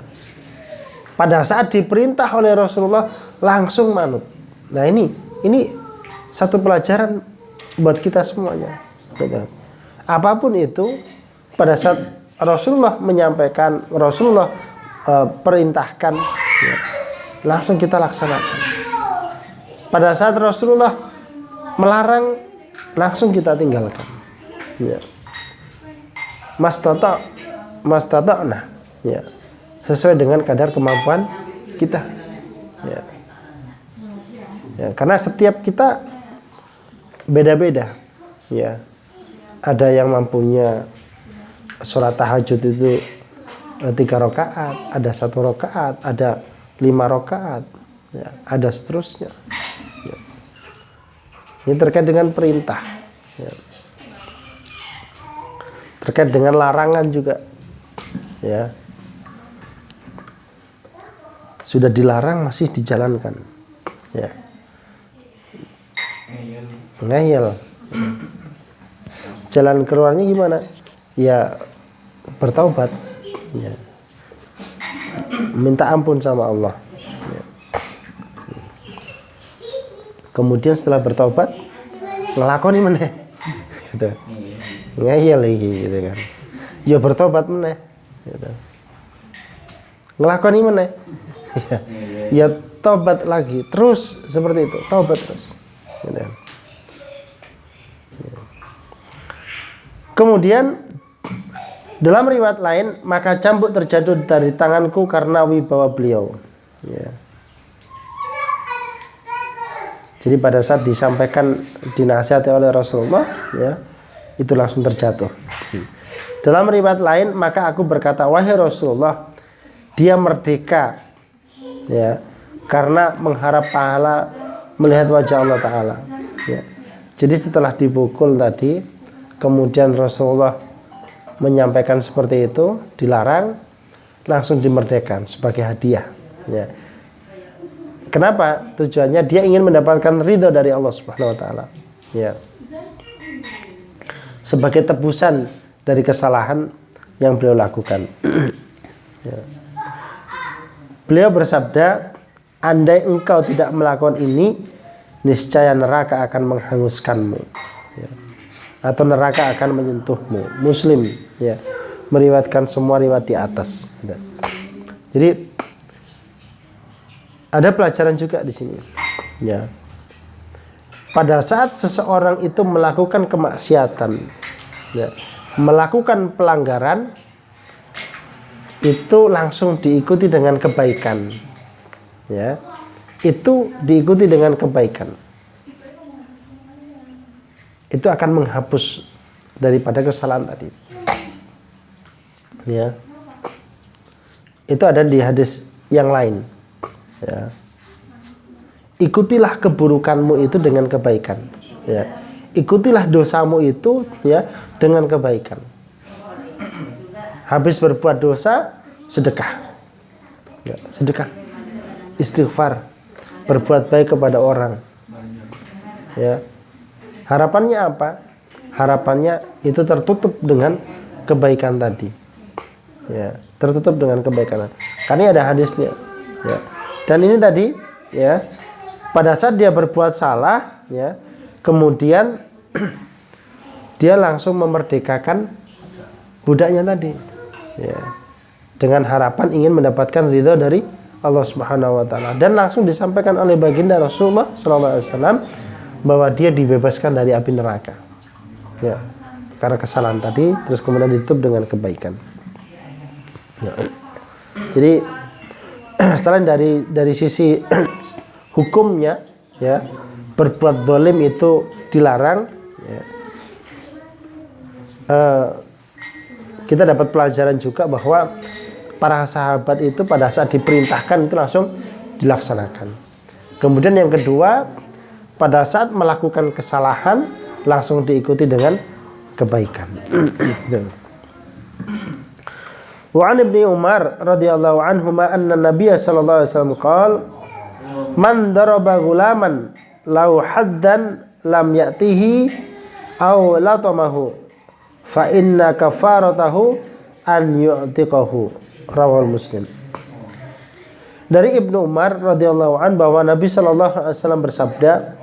Pada saat diperintah oleh Rasulullah langsung manut. Nah ini satu pelajaran buat kita semuanya. Apapun itu, pada saat Rasulullah menyampaikan, Rasulullah perintahkan, ya, langsung kita laksanakan. Pada saat Rasulullah melarang, langsung kita tinggalkan. Ya. Mas tata, nah, ya, sesuai dengan kadar kemampuan kita. Ya. Ya, karena setiap kita beda-beda. Ya, ada yang mampunya sholat tahajud itu 3 rakaat, ada 1 rakaat, ada 5 rakaat, ya, ada seterusnya. Ya. Ini terkait dengan perintah, ya. Terkait dengan larangan juga, ya. Sudah dilarang masih dijalankan, ya. Ngeyel. Jalan keluarnya gimana? Ya bertaubat, ya. Minta ampun sama Allah, ya. Kemudian setelah bertaubat ngelakoni meneh gitu. Ngeyel lagi gitu kan. Ya bertobat meneh gitu. Ngelakoni meneh. Ya tobat lagi terus seperti itu, taubat terus gitu. Kemudian dalam riwayat lain, maka cambuk terjatuh dari tanganku karena wibawa beliau, ya. Jadi pada saat disampaikan, dinasihati oleh Rasulullah, ya, itu langsung terjatuh. Dalam riwayat lain, maka aku berkata, wahai Rasulullah, dia merdeka, ya, karena mengharap pahala melihat wajah Allah Ta'ala, ya. Jadi setelah dipukul tadi, kemudian Rasulullah menyampaikan seperti itu, dilarang, langsung dimerdekakan sebagai hadiah, ya. Kenapa? Tujuannya dia ingin mendapatkan ridho dari Allah Subhanahu wa taala, ya. Sebagai tebusan dari kesalahan yang beliau lakukan. Ya. Beliau bersabda, andai engkau tidak melakukan ini, niscaya neraka akan menghanguskanmu, ya. Atau neraka akan menyentuhmu. Muslim, ya, meriwayatkan semua riwayat di atas. Jadi ada pelajaran juga di sini, ya. Pada saat seseorang itu melakukan kemaksiatan, ya, melakukan pelanggaran, itu langsung diikuti dengan kebaikan, ya. Itu diikuti dengan kebaikan. Itu akan menghapus daripada kesalahan tadi, ya. Itu ada di hadis yang lain, ya. Ikutilah keburukanmu itu dengan kebaikan, ya. Ikutilah dosamu itu, ya, dengan kebaikan. Habis berbuat dosa, sedekah, ya, sedekah, istighfar, berbuat baik kepada orang, ya. Harapannya apa? Harapannya itu tertutup dengan kebaikan tadi, ya, tertutup dengan kebaikan. Karena ada hadisnya, ya. Dan ini tadi, ya, pada saat dia berbuat salah, ya, kemudian dia langsung memerdekakan budaknya tadi, ya, dengan harapan ingin mendapatkan ridho dari Allah Subhanahu wa taala, dan langsung disampaikan oleh baginda Rasulullah sallallahu alaihi wasallam bahwa dia dibebaskan dari api neraka, ya, karena kesalahan tadi, terus kemudian ditutup dengan kebaikan, ya. Jadi selain dari sisi hukumnya, ya, berbuat zalim itu dilarang, ya. Kita dapat pelajaran juga bahwa para sahabat itu pada saat diperintahkan itu langsung dilaksanakan. Kemudian yang kedua, pada saat melakukan kesalahan langsung diikuti dengan kebaikan. Wa an Ibnu Umar radhiyallahu anhuma anna Nabiy sallallahu alaihi wasallam qala man daraba ghulaman law haddan lam ya'tihi aw latamahu fa inna kafaratahu an yu'tiqahu Rawal Muslim. Dari Ibnu Umar radhiyallahu an bahwa Nabi sallallahu alaihi wasallam bersabda,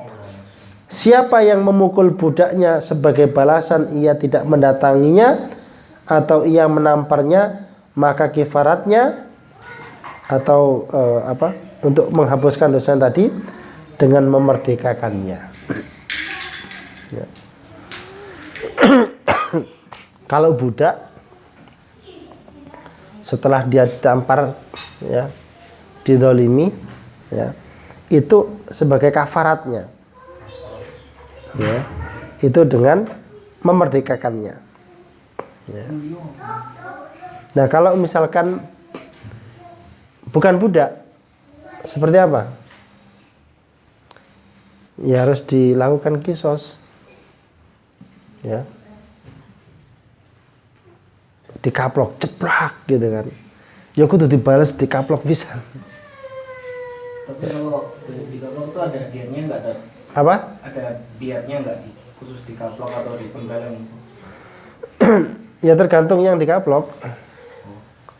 siapa yang memukul budaknya sebagai balasan ia tidak mendatanginya atau ia menamparnya, maka kifaratnya atau untuk menghapuskan dosa tadi dengan memerdekakannya. Ya. Kalau budak setelah dia ditampar, ya, didolimi, ya, itu sebagai kafaratnya, ya, itu dengan memerdekakannya, ya. Nah kalau misalkan bukan budak, seperti apa? Ya harus dilakukan kisos, ya, dikaplok ceprak gitu kan, ya kudu dibales dikaplok bisa. Tapi kalau dikaplok itu ada dietnya nggak ada? Apa? Ada dietnya nggak khusus dikaplok atau dipenggalan? Ya tergantung yang dikaplok.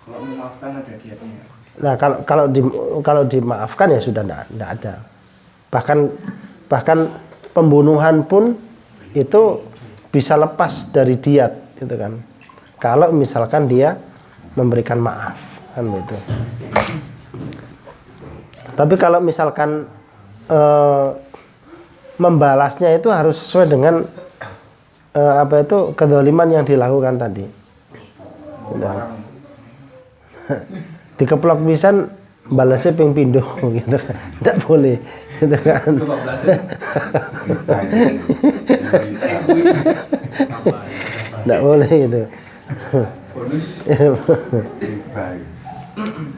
Kalau memaafkan ada dietnya. Nah kalau dimaafkan ya sudah tidak ada. Bahkan pembunuhan pun itu bisa lepas dari diat, gitu kan. Kalau misalkan dia memberikan maaf, kan gitu. Tapi kalau misalkan membalasnya itu harus sesuai dengan kedzaliman yang dilakukan tadi. Gitu. Dikeplok pisan balasnya ping pindho gitu kan. Tidak boleh gitu kan. Tidak boleh itu. Bonus.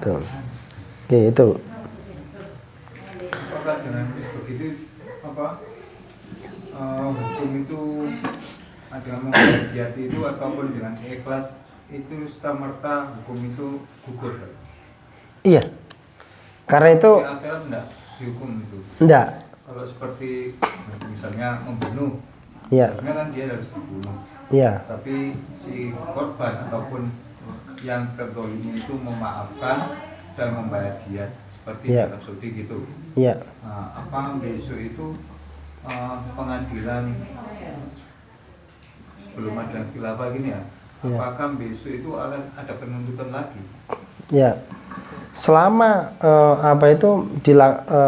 Tuh. Oke, itu. Apakah dengan begitu hukum itu dengan membayar diat itu ataupun dengan ikhlas itu serta-merta hukum itu gugur? Iya. Karena itu di akhirat enggak dihukum itu. Enggak. Kalau seperti misalnya membunuh, Iya. sebenarnya kan dia harus dibunuh. Iya. Tapi si korban ataupun yang terzalimi itu memaafkan dan membayar diat seperti Iya. Arab Saudi gitu. Iya. Nah, apa besok itu pengadilan belum ada khilafah gini ya? Iya. Apakah besok itu ada penuntutan lagi? Ya, selama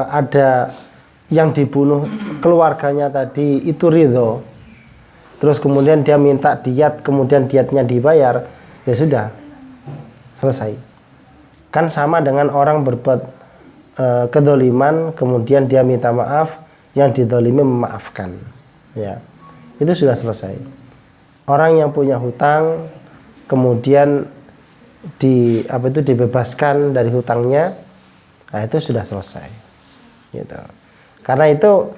ada yang dibunuh keluarganya tadi itu ridho, terus kemudian dia minta diat, kemudian diatnya dibayar, ya sudah selesai. Kan sama dengan orang berbuat kedzaliman, kemudian dia minta maaf, yang didolimi memaafkan, ya itu sudah selesai. Orang yang punya hutang kemudian dibebaskan dari hutangnya, nah itu sudah selesai, gitu. Karena itu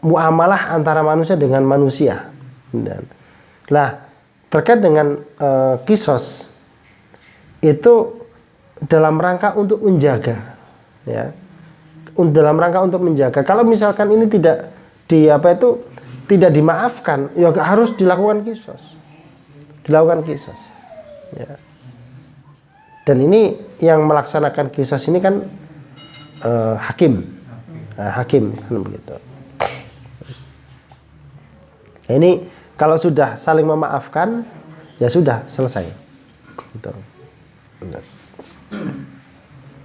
muamalah antara manusia dengan manusia. Nah terkait dengan kisos itu dalam rangka untuk menjaga, ya, dalam rangka untuk menjaga. Kalau misalkan ini tidak tidak dimaafkan, ya harus dilakukan kisos. Ya. Dan ini yang melaksanakan kisos ini kan hakim. Nah, hakim kan begitu. Nah, ini kalau sudah saling memaafkan, ya sudah selesai. Gitu.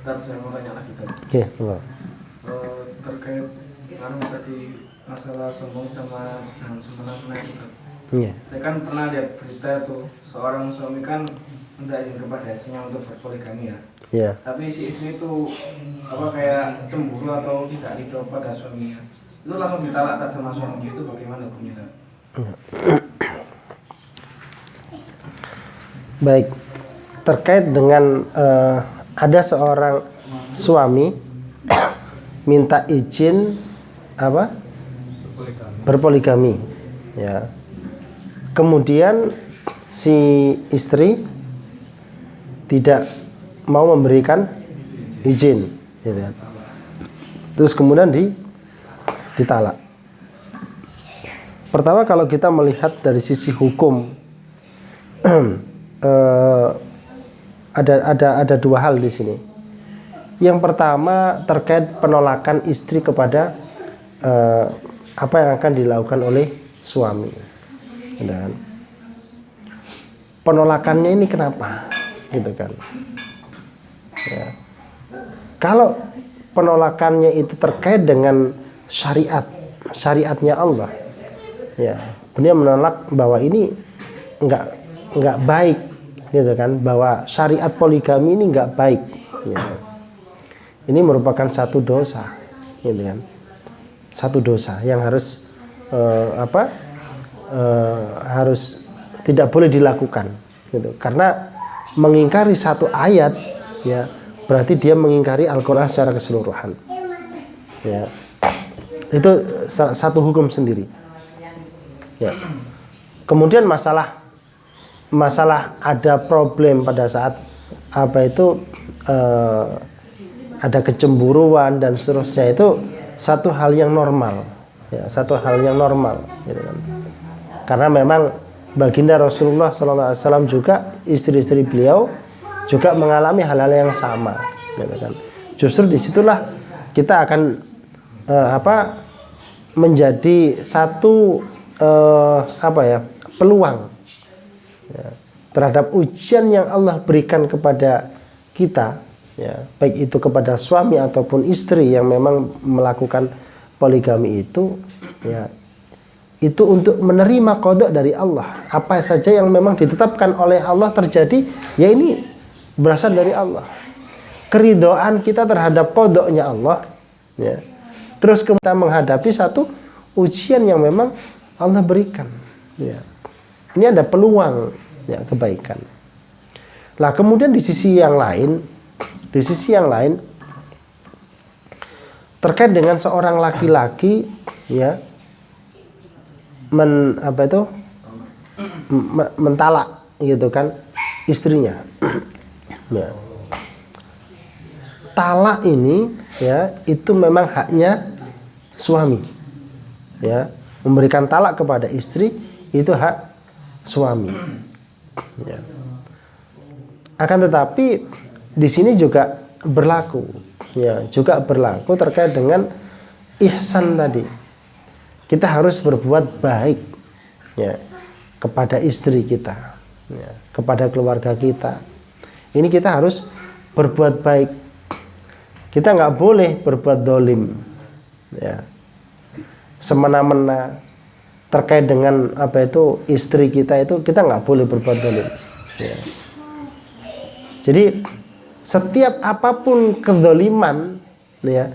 Dan saya mau tanya lagi tadi. Oke, terkait tadi masalah sombong sama jangan semena-mena itu kan. Iya. Saya kan pernah lihat berita tuh, seorang suami kan minta izin kepada istrinya untuk berpoligami ya. Iya. Tapi si istri itu kayak cemburu atau tidak ridho pada suaminya. Itu langsung ditalak sama suaminya, itu bagaimana hukumnya? Baik. Terkait dengan ada seorang suami minta izin berpoligami, ya. Kemudian si istri tidak mau memberikan izin, gitu. Terus kemudian ditalak. Pertama, kalau kita melihat dari sisi hukum, ada dua hal di sini. Yang pertama terkait penolakan istri kepada apa yang akan dilakukan oleh suami. Dan penolakannya ini kenapa? Gitu kan. Ya. Kalau penolakannya itu terkait dengan syariatnya Allah, ya, beliau menolak bahwa ini enggak baik, gitu kan, bahwa syariat poligami ini enggak baik, ya. Ini merupakan satu dosa, gitu kan, satu dosa yang harus harus tidak boleh dilakukan, gitu, karena mengingkari satu ayat, ya, berarti dia mengingkari Al-Quran secara keseluruhan, ya. Itu satu hukum sendiri, ya. Kemudian masalah ada problem pada saat ada kecemburuan dan seterusnya, itu satu hal yang normal, ya, satu hal yang normal, gitu kan. Karena memang baginda Rasulullah SAW juga, istri-istri beliau juga mengalami hal-hal yang sama, gitu kan. Justru disitulah kita akan menjadi satu peluang, ya, terhadap ujian yang Allah berikan kepada kita, ya, baik itu kepada suami ataupun istri yang memang melakukan poligami itu, ya, itu untuk menerima qada dari Allah. Apa saja yang memang ditetapkan oleh Allah terjadi, ya ini berasal dari Allah. Keridhaan kita terhadap qadanya Allah, ya. Terus kita menghadapi satu ujian yang memang Allah berikan, ya. Ini ada peluang, ya, kebaikan. Lah kemudian di sisi yang lain terkait dengan seorang laki-laki, ya, mentalak, gitu kan, istrinya, ya. Talak ini, ya, itu memang haknya suami, ya. Memberikan talak kepada istri itu hak suami, ya. Akan tetapi di sini juga berlaku, ya, terkait dengan ihsan tadi. Kita harus berbuat baik, ya, kepada istri kita, ya, kepada keluarga kita. Ini kita harus berbuat baik. Kita nggak boleh berbuat dolim, ya, semena-mena terkait dengan istri kita, itu kita nggak boleh berbuat dolim, ya. Jadi setiap apapun kedoliman, ya,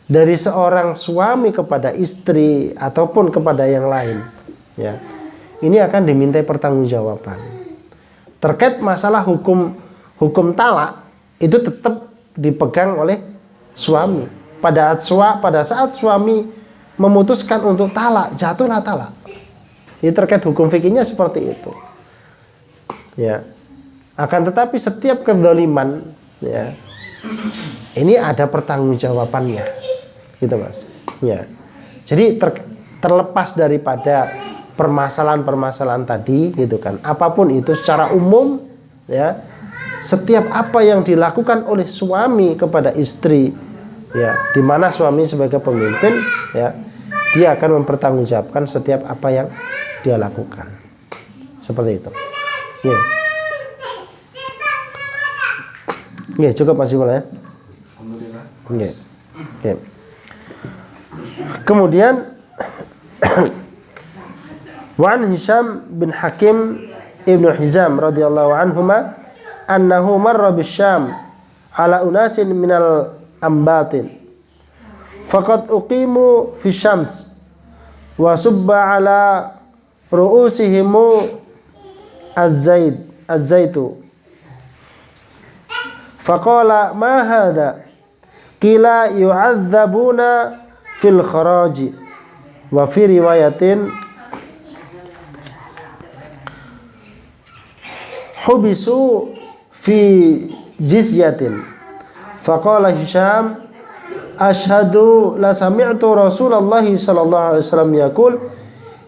dari seorang suami kepada istri ataupun kepada yang lain, ya, ini akan dimintai pertanggungjawaban. Terkait masalah hukum talak itu tetap dipegang oleh suami. Pada saat suami memutuskan untuk talak, jatuhlah talak. Ini terkait hukum fikihnya seperti itu, ya. Akan tetapi setiap kedoliman, ya, ini ada pertanggungjawabannya, gitu Mas, ya. Jadi terlepas daripada permasalahan tadi, gitu kan, apapun itu secara umum, ya, setiap apa yang dilakukan oleh suami kepada istri, ya, di mana suami sebagai pemimpin, ya, dia akan mempertanggungjawabkan setiap apa yang dia lakukan, seperti itu, ya. Oke, cukup Mas Iqbal, ya. Alhamdulillah. Oke. Kemudian Wan Hisham bin Hakim Ibnu Hizam radhiyallahu anhuma annahu marra bisyam ala unasin minal ambatin faqad uqimu fi syams wa subba ala ru'usihim az-zaitu faqala ma hadha qila yu'adzabuna fil kharaji wa fi riwayatin hubisu fi jizyatin faqala Hisham ashhadu la sami'tu Rasulullah sallallahu alaihi wasallam yaqul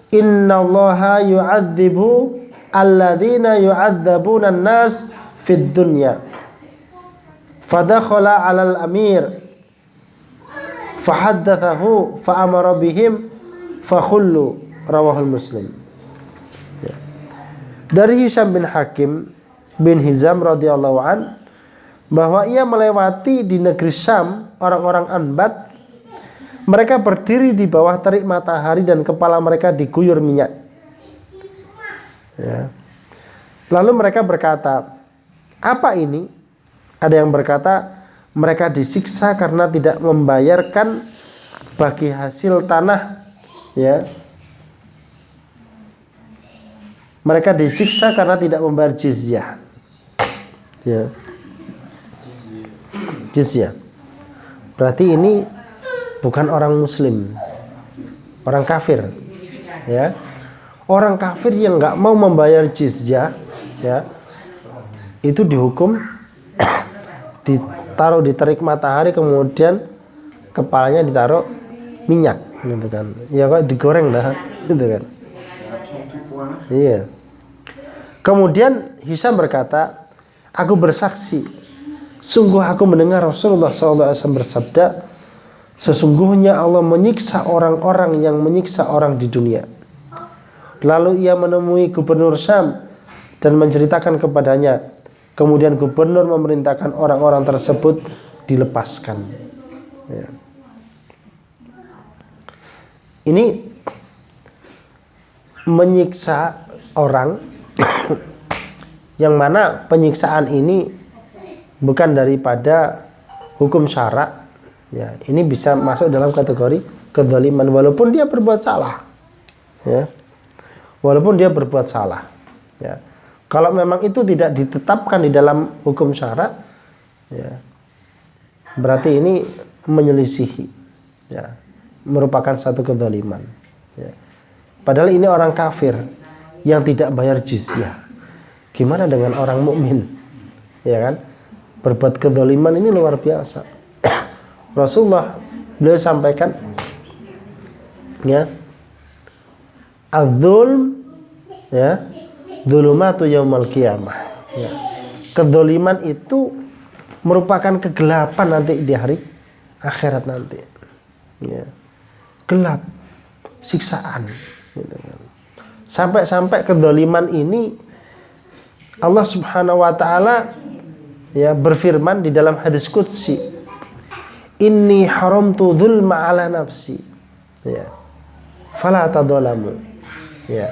innallaha yu'adzibu alladhina yu'adzabuna an-nas fid dunya fadakhala 'alal amir fahaddathahu fa'amara bihim fakhullu, rawahul Muslim. Ya. Dari Hisham bin Hakim bin Hizam radhiyallahu an bahwa ia melewati di negeri Syam orang-orang Anbat. Mereka berdiri di bawah terik matahari dan kepala mereka diguyur minyak. Ya. Lalu mereka berkata, apa ini? Ada yang berkata, mereka disiksa karena tidak membayarkan bagi hasil tanah. Ya. Mereka disiksa karena tidak membayar jizyah. Ya. Jizyah. Berarti ini bukan orang muslim, orang kafir, ya. Orang kafir yang nggak mau membayar jizyah, ya, itu dihukum, ditaruh di terik matahari, kemudian kepalanya ditaruh minyak, gitu kan. Ya kok digoreng dah, gitu kan. Iya. Kemudian Hisham berkata, aku bersaksi, sungguh aku mendengar Rasulullah SAW bersabda, sesungguhnya Allah menyiksa orang-orang yang menyiksa orang di dunia. Lalu ia menemui gubernur Syam dan menceritakan kepadanya. Kemudian gubernur memerintahkan orang-orang tersebut dilepaskan. Ya. Ini menyiksa orang yang mana penyiksaan ini bukan daripada hukum syara. Ya, ini bisa masuk dalam kategori kezaliman walaupun dia berbuat salah. Ya. Walaupun dia berbuat salah. Ya. Kalau memang itu tidak ditetapkan di dalam hukum syara, ya, berarti ini menyelisihi, ya, merupakan satu kezaliman. Ya. Padahal ini orang kafir yang tidak bayar jizyah. Gimana dengan orang mukmin? Ya kan? Berbuat kezaliman ini luar biasa. Rasulullah beliau sampaikan, ya, az-zulm, ya, dzulumatu yaumil qiyamah. Ya. Kedzaliman itu merupakan kegelapan nanti di hari akhirat nanti. Ya. Gelap, siksaan. Gitu kan. Sampai-sampai kedzaliman ini Allah Subhanahu wa taala, ya, berfirman di dalam hadis qudsi, inni haramtu dzulma ala nafsi, ya, fala tadzalamu, ya,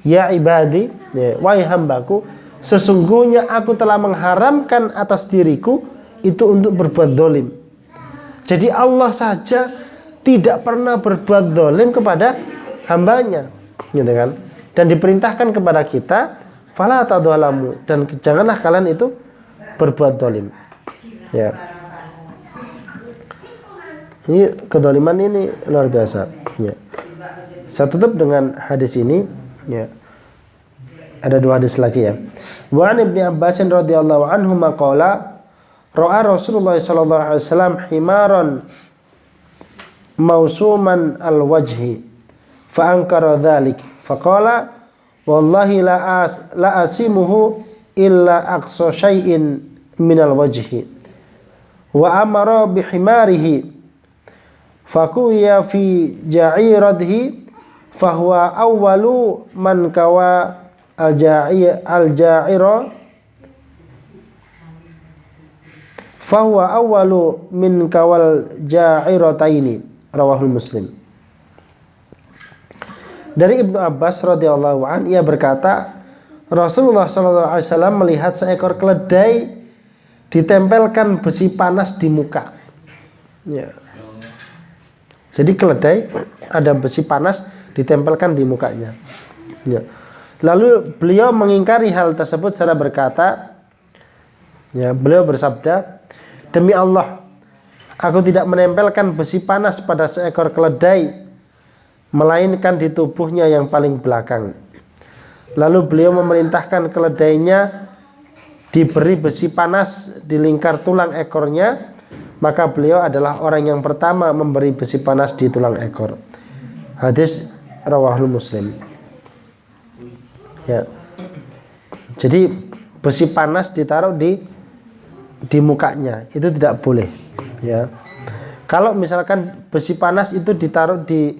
ya ibadi, ya, wahai hambaku, sesungguhnya aku telah mengharamkan atas diriku itu untuk berbuat zalim. Jadi Allah saja tidak pernah berbuat zalim kepada hambanya, gitu kan? Dan diperintahkan kepada kita, fala tadzalamu, dan janganlah kalian itu berbuat zalim. Ya. Ini kedzaliman ini luar biasa. Ya. Saya tutup dengan hadis ini. Ya. Ada dua hadis lagi, ya. Wa an Ibnu Abbas radhiyallahu anhu maqala ra'a Rasulullah sallallahu alaihi wasallam himaran mausuman al-wajhi fa ankara dzalik faqala wallahi la asimuhu illa aqsa syai'in minal wajhi wa amara bihimarihi fakuya fi ja'iratihi fahuwa awwalu man kawa al-ja'ira fahuwa awwalu min kawal ja'irataini, rawahul Muslim. Dari Ibnu Abbas radhiyallahu an, ia berkata, Rasulullah sallallahu alaihi wasallam melihat seekor keledai ditempelkan besi panas di muka. Ya. Jadi keledai ada besi panas ditempelkan di mukanya. Ya. Lalu beliau mengingkari hal tersebut secara berkata, ya, beliau bersabda, demi Allah, aku tidak menempelkan besi panas pada seekor keledai, melainkan di tubuhnya yang paling belakang. Lalu beliau memerintahkan keledainya diberi besi panas di lingkar tulang ekornya. Maka beliau adalah orang yang pertama memberi besi panas di tulang ekor. Hadis rawahul Muslim. Ya. Jadi besi panas ditaruh di mukanya, itu tidak boleh ya. Kalau misalkan besi panas itu ditaruh di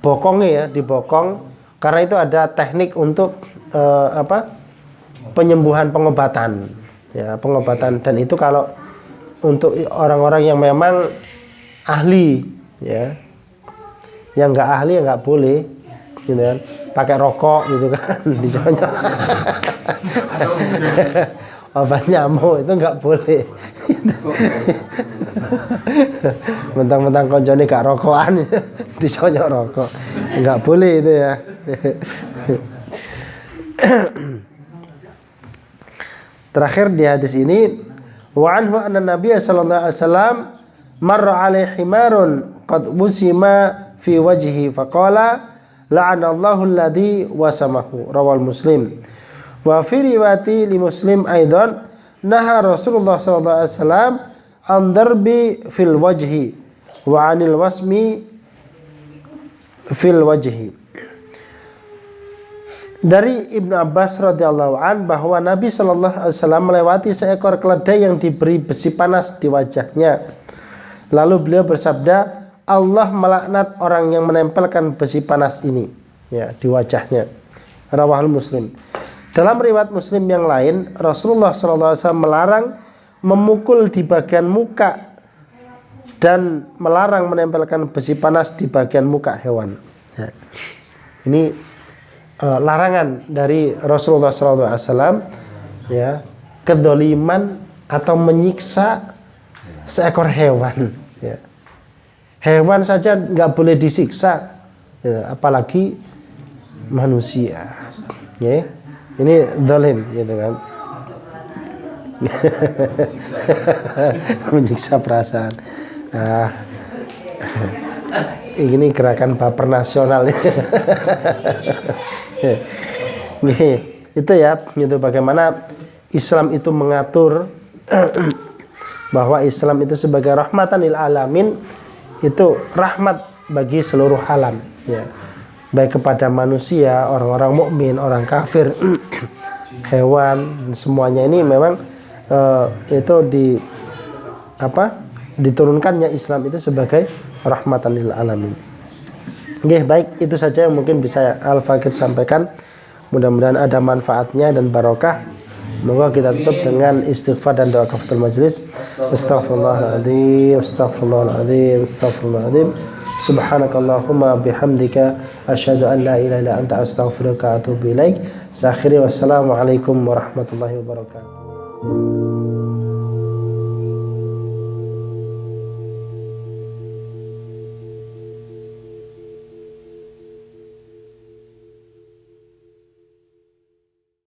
bokongnya ya, di bokong, karena itu ada teknik untuk penyembuhan, pengobatan ya, pengobatan. Dan itu kalau untuk orang-orang yang memang ahli ya, yang nggak ahli ya nggak boleh gitu kan, pakai rokok gitu kan diconyok obat nyamuk itu nggak boleh. Mentang-mentang koncone gak rokokan diconyok rokok, nggak boleh itu ya. Terakhir di hadis ini, wa anhu anna Nabiy sallallahu alaihi wasallam marra alaihi himarun qad busima fi wajhi faqala la'anallahu alladhi wasamahu, rawal Muslim. Wa fi riwayati li Muslim aidan naha Rasulullah sallallahu alaihi wasallam an darbi fil wajhi wa anil wasmi fil wajhi. Dari Ibnu Abbas radhiyallahu an bahwa Nabi sallallahu alaihi wasallam melewati seekor keledai yang diberi besi panas di wajahnya. Lalu beliau bersabda, Allah melaknat orang yang menempelkan besi panas ini ya di wajahnya. Rawahul Muslim. Dalam riwayat Muslim yang lain, Rasulullah sallallahu alaihi wasallam melarang memukul di bagian muka dan melarang menempelkan besi panas di bagian muka hewan. Ya. Ini larangan dari Rasulullah SAW ya, kedoliman atau menyiksa seekor hewan ya. Hewan saja nggak boleh disiksa ya, apalagi manusia ya. Ini dolim gitu kan. Menyiksa perasaan. Ini gerakan baper nasional. Itu ya, itu bagaimana Islam itu mengatur bahwa Islam itu sebagai rahmatan lil alamin, itu rahmat bagi seluruh alam ya. Baik kepada manusia, orang-orang mukmin, orang kafir, hewan, semuanya ini memang itu diturunkannya Islam itu sebagai rahmatan lil alamin. Oke, baik, itu saja yang mungkin bisa Al-Fakir sampaikan. Mudah-mudahan ada manfaatnya dan barokah. Semoga kita tutup dengan istighfar dan doa kafaratul majelis. Astaghfirullahaladzim, astaghfirullahaladzim, astaghfirullahaladzim. Subhanakallahumma bihamdika asyhadu an la ilaha illa anta astaghfiruka wa atubu ilaik. Wassalamualaikum warahmatullahi wabarakatuh.